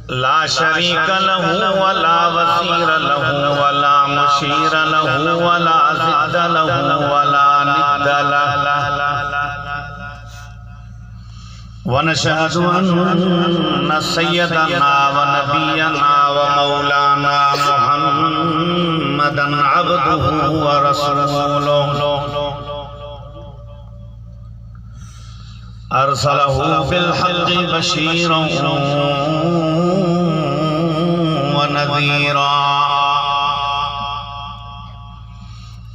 لا شریک له ولا وزیر له ولا مشیر له ولا ضد له ولا ند له ونشهد أن سيدنا ونبينا ومولانا محمدا عبده ورسوله أرسله بالحق بشيرا ونذيرا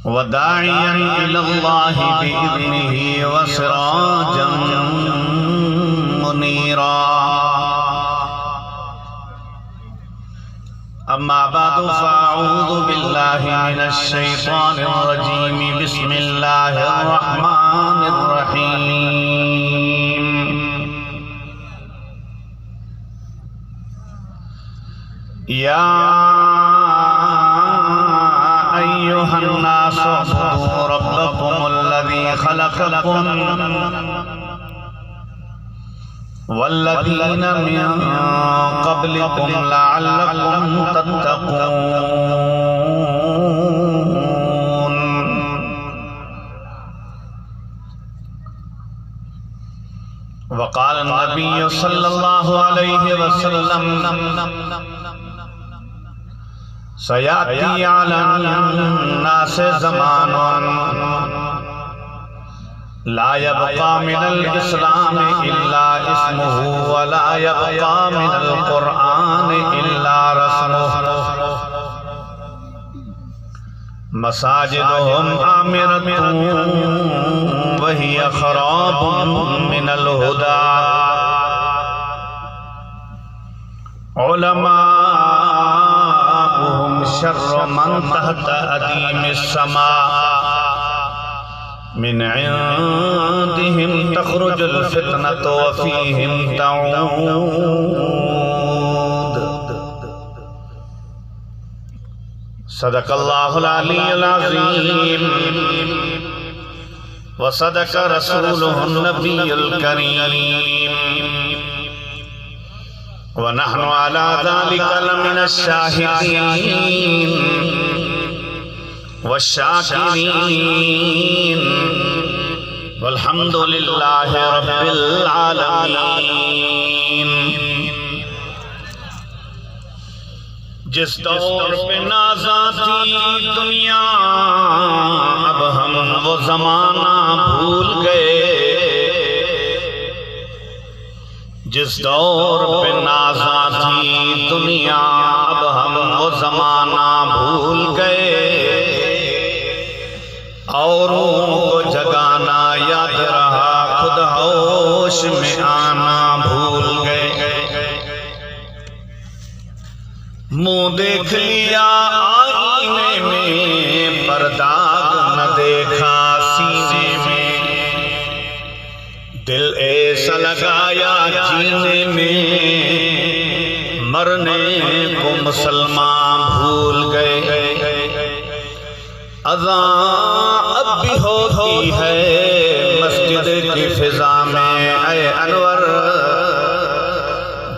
وداعيا إلى الله بإذنه وسراجا منيرا أما بعد فأعوذ بالله من الشيطان الرجيم بسم الله الرحمن الرحيم يا أيها الناس اعبدوا ربكم الذي خلقكم والذين من قبلكم لعلكم تتقون وقال النبي صلى الله عليه وسلم سيأتي على الناس زمان لا يبقى من الإسلام إلا اسمه ولا يبقى من القرآن إلا رسمه مساجدهم عامرة وهي خراب من الهدى علماؤهم شر من تحت أديم السماء من عندهم تخرج الفتنة وفيهم تعود صدق الله العلي العظيم وصدق رسوله النبي الكريم ونحن على ذلك لمن الشاهدين والشاكرين والحمد لله رب العالمين جس دور پہ نازا تھی دنیا اب ہم وہ زمانہ بھول گئے جس دور پہ نازا تھی دنیا اب ہم وہ زمانہ بھول گئے اوروں کو جگانا یاد رہا خود ہوش میں آنا بھول گئے منہ دیکھ لیا آئینے میں پر داغ نہ دیکھا سینے میں دل ایسا لگایا جینے میں مرنے کو مسلمان بھول گئے اذان اب بھی ہوتی ہے مسجد کی فضا میں اے انور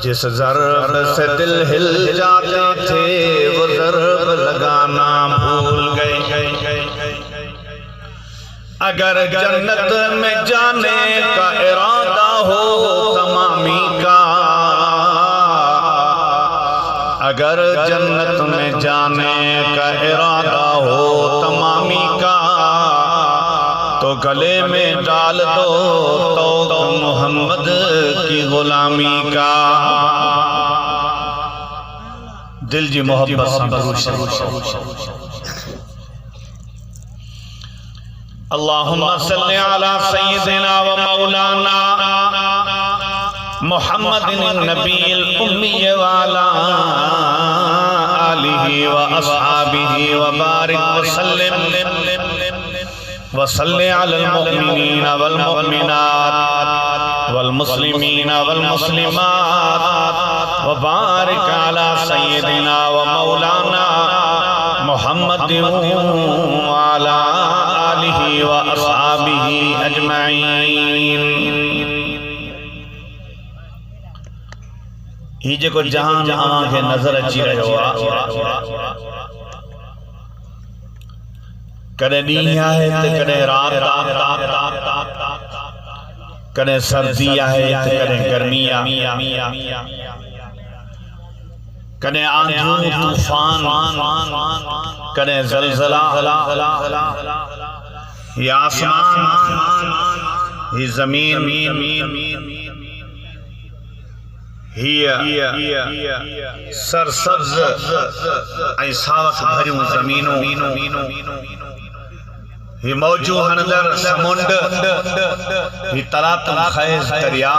جس ضرب سے دل ہل جاتے تھے وہ ضرب لگانا بھول گئے اگر جنت میں جانے کا ارادہ ہو تمامی کا اگر جنت میں جانے کا ارادہ ہو تمامی کا تو گلے میں ڈال دو توق محمد کی غلامی کا دل جی محبت سنبروش اللہم صلی علی سیدنا و مولانا محمد النبی الأمی وعلا آلہ و اصحابہ وبارک وسلم وصلی علی المؤمنین والمؤمنات والمسلمین والمسلمات وبارک علی سیدنا و مولانا محمد وعلا آلہ و اصحابہ اجمعین ہی جکو جہان آن کے نظر اچھی رہے ہوا کدے نہیں آئے تے کدے رات کدے سردی آئے تے کدے گرمی کدے آندھوں طوفان کدے زلزلہ یہ آسمان یہ زمین ہی سرسبز ایساوت بھریوں زمینوں یہ موجو ہندر سمند یہ تلاتم خیز دریا